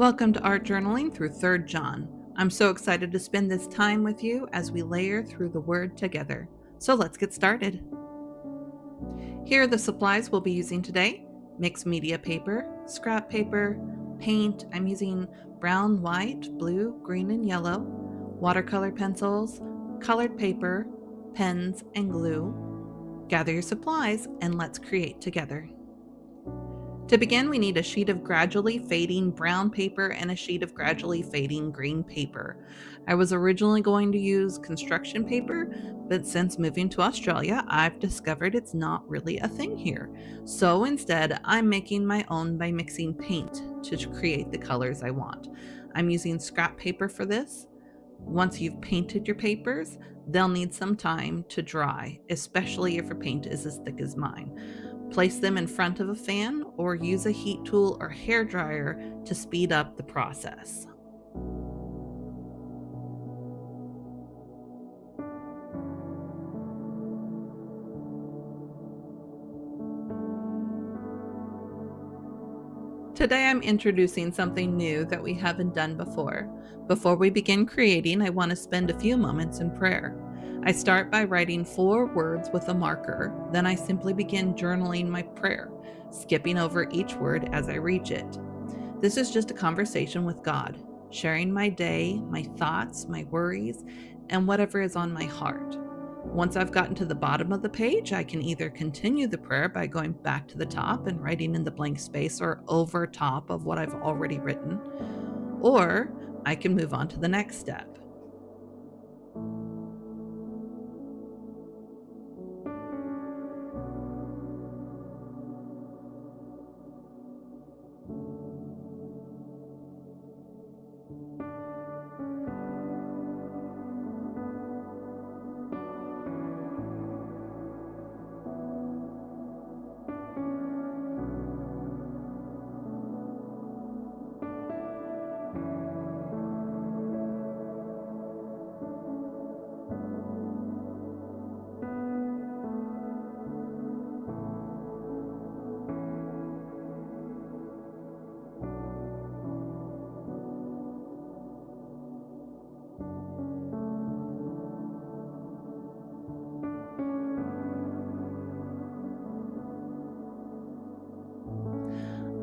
Welcome to Art Journaling through 3rd John. I'm so excited to spend this time with you as we layer through the Word together. So let's get started. Here are the supplies we'll be using today: mixed media paper, scrap paper, paint. I'm using brown, white, blue, green, and yellow, watercolor pencils, colored paper, pens, and glue. Gather your supplies and let's create together. To begin, we need a sheet of gradually fading brown paper and a sheet of gradually fading green paper. I was originally going to use construction paper, but since moving to Australia, I've discovered it's not really a thing here. So instead, I'm making my own by mixing paint to create the colors I want. I'm using scrap paper for this. Once you've painted your papers, they'll need some time to dry, especially if your paint is as thick as mine. Place them in front of a fan or use a heat tool or hair dryer to speed up the process. Today I'm introducing something new that we haven't done before. Before we begin creating, I want to spend a few moments in prayer. I start by writing 4 words with a marker, then I simply begin journaling my prayer, skipping over each word as I reach it. This is just a conversation with God, sharing my day, my thoughts, my worries, and whatever is on my heart. Once I've gotten to the bottom of the page, I can either continue the prayer by going back to the top and writing in the blank space or over top of what I've already written, or I can move on to the next step.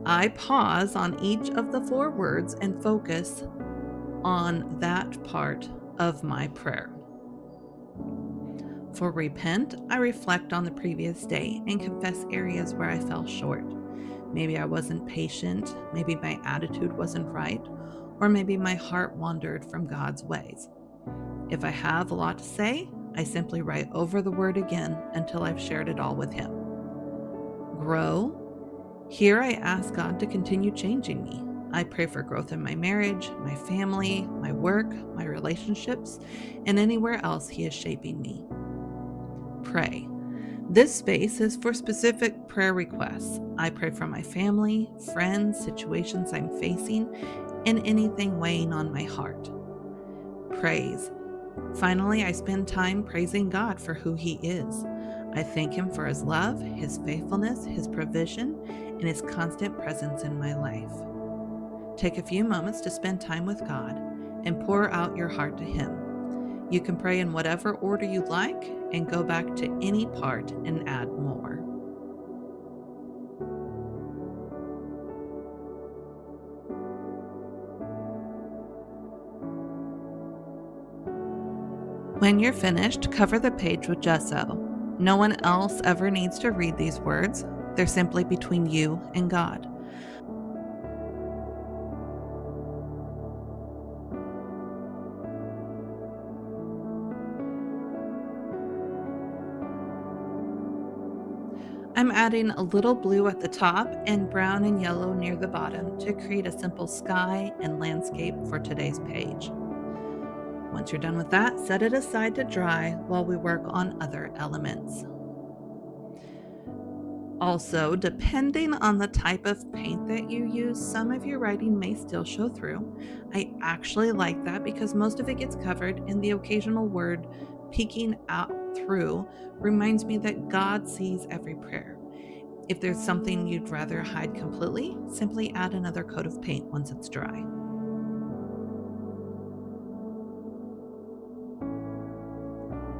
I pause on each of the 4 words and focus on that part of my prayer. For repent, I reflect on the previous day and confess areas where I fell short. Maybe I wasn't patient, maybe my attitude wasn't right, or maybe my heart wandered from God's ways. If I have a lot to say, I simply write over the word again until I've shared it all with Him. Grow. Here I ask God to continue changing me. I pray for growth in my marriage, my family, my work, my relationships, and anywhere else He is shaping me. Pray. This space is for specific prayer requests. I pray for my family, friends, situations I'm facing, and anything weighing on my heart. Praise. Finally, I spend time praising God for who He is. I thank Him for His love, His faithfulness, His provision, and His constant presence in my life. Take a few moments to spend time with God and pour out your heart to Him. You can pray in whatever order you like and go back to any part and add more. When you're finished, cover the page with gesso. No one else ever needs to read these words. They're simply between you and God. I'm adding a little blue at the top and brown and yellow near the bottom to create a simple sky and landscape for today's page. Once you're done with that, set it aside to dry while we work on other elements. Also, depending on the type of paint that you use, some of your writing may still show through. I actually like that because most of it gets covered, and the occasional word peeking out through reminds me that God sees every prayer. If there's something you'd rather hide completely, simply add another coat of paint once it's dry.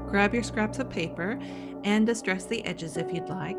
Grab your scraps of paper and distress the edges if you'd like.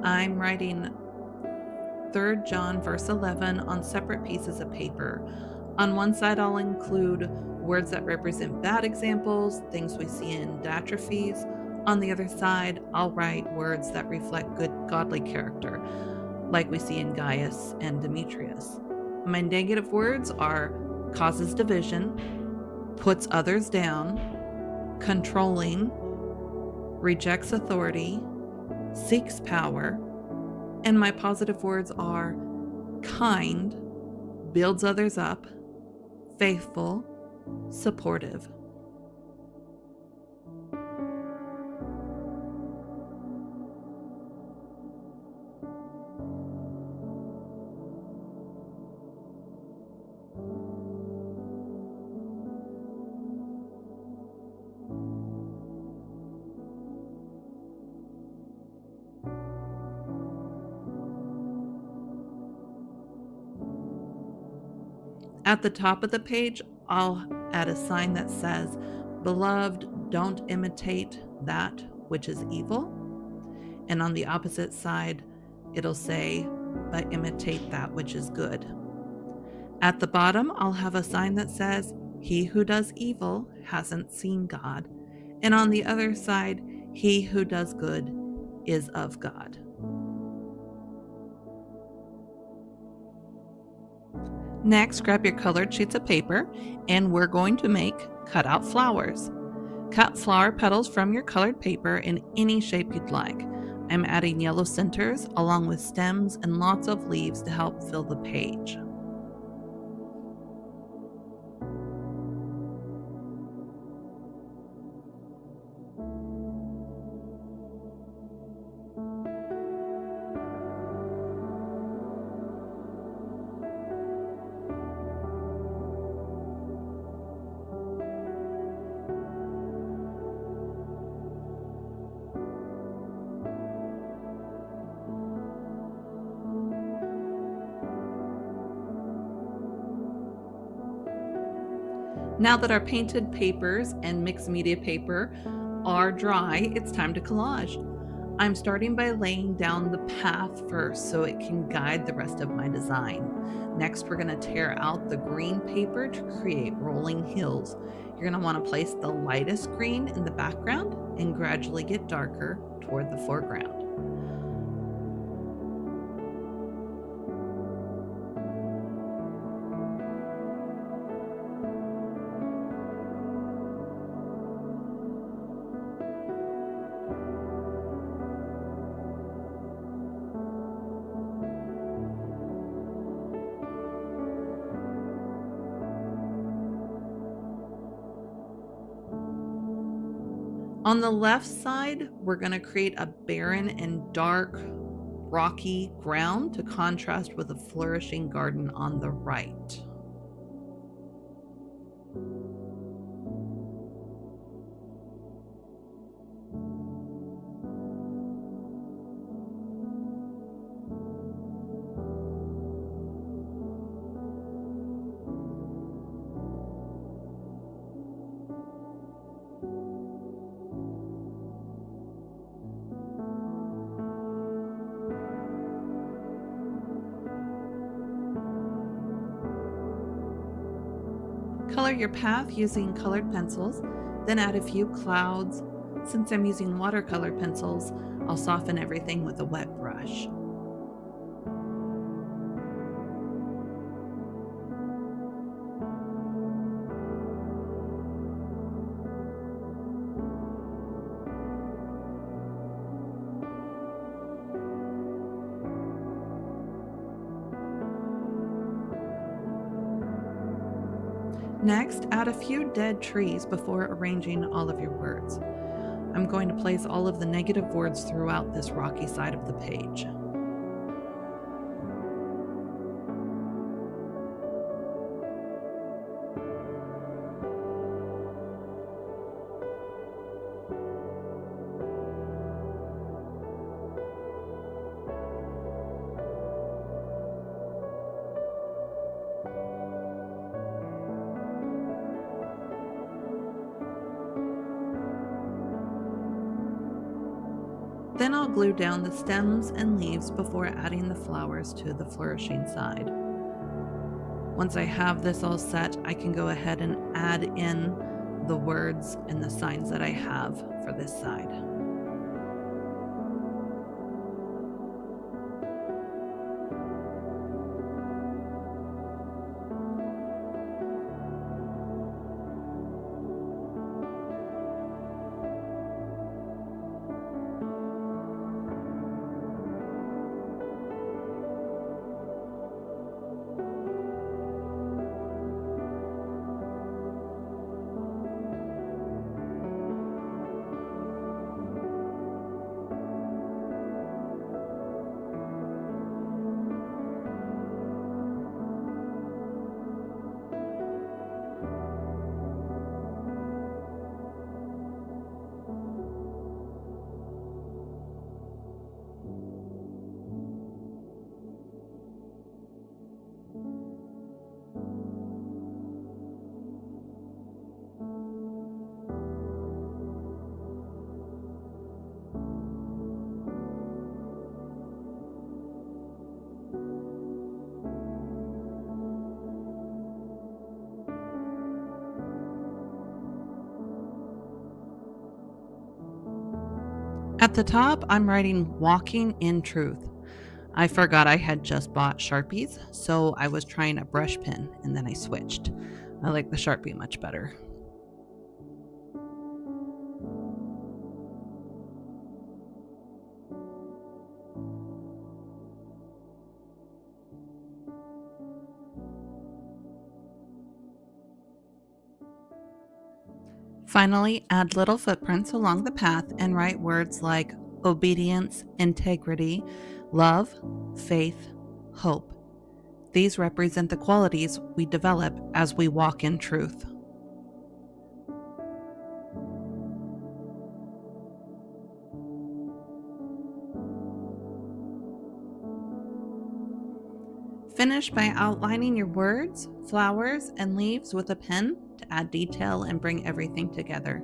I'm writing 3 John verse 11 on separate pieces of paper. On one side, I'll include words that represent bad examples, things we see in datrophes. On the other side, I'll write words that reflect good godly character, like we see in Gaius and Demetrius. My negative words are causes division, puts others down, controlling, rejects authority, seeks power, and my positive words are kind, builds others up, faithful, supportive. At the top of the page, I'll add a sign that says, "Beloved, don't imitate that which is evil." And on the opposite side, it'll say, "But imitate that which is good." At the bottom, I'll have a sign that says, "He who does evil hasn't seen God." And on the other side, "He who does good is of God." Next, grab your colored sheets of paper, and we're going to make cutout flowers. Cut flower petals from your colored paper in any shape you'd like. I'm adding yellow centers along with stems and lots of leaves to help fill the page. Now that our painted papers and mixed media paper are dry, it's time to collage. I'm starting by laying down the path first so it can guide the rest of my design. Next, we're going to tear out the green paper to create rolling hills. You're going to want to place the lightest green in the background and gradually get darker toward the foreground. On the left side, we're going to create a barren and dark, rocky ground to contrast with a flourishing garden on the right. Color your path using colored pencils, then add a few clouds. Since I'm using watercolor pencils, I'll soften everything with a wet brush. Next, add a few dead trees before arranging all of your words. I'm going to place all of the negative words throughout this rocky side of the page. Then I'll glue down the stems and leaves before adding the flowers to the flourishing side. Once I have this all set, I can go ahead and add in the words and the signs that I have for this side. At the top, I'm writing walking in truth. I forgot I had just bought Sharpies, so I was trying a brush pen and then I switched. I like the Sharpie much better. Finally, add little footprints along the path and write words like obedience, integrity, love, faith, hope. These represent the qualities we develop as we walk in truth. Finish by outlining your words, flowers, and leaves with a pen to add detail and bring everything together.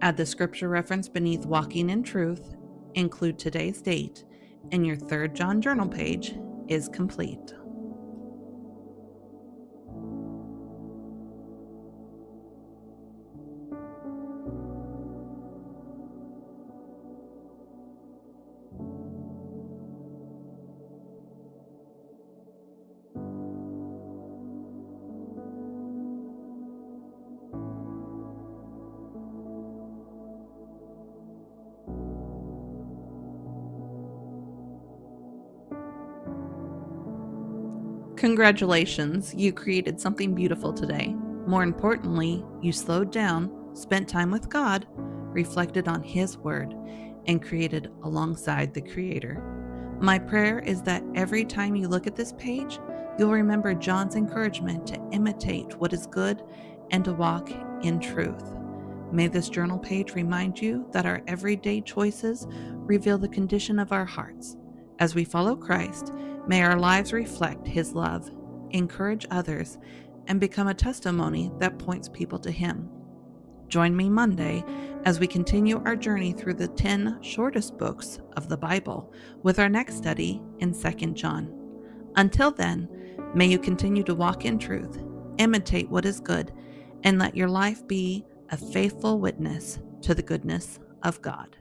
Add the scripture reference beneath walking in truth, include today's date, and your 3rd John journal page is complete. Congratulations, you created something beautiful today. More importantly, you slowed down, spent time with God, reflected on His Word, and created alongside the Creator. My prayer is that every time you look at this page, you'll remember John's encouragement to imitate what is good and to walk in truth. May this journal page remind you that our everyday choices reveal the condition of our hearts. As we follow Christ, may our lives reflect His love, encourage others, and become a testimony that points people to Him. Join me Monday as we continue our journey through the 10 shortest books of the Bible with our next study in 2 John. Until then, may you continue to walk in truth, imitate what is good, and let your life be a faithful witness to the goodness of God.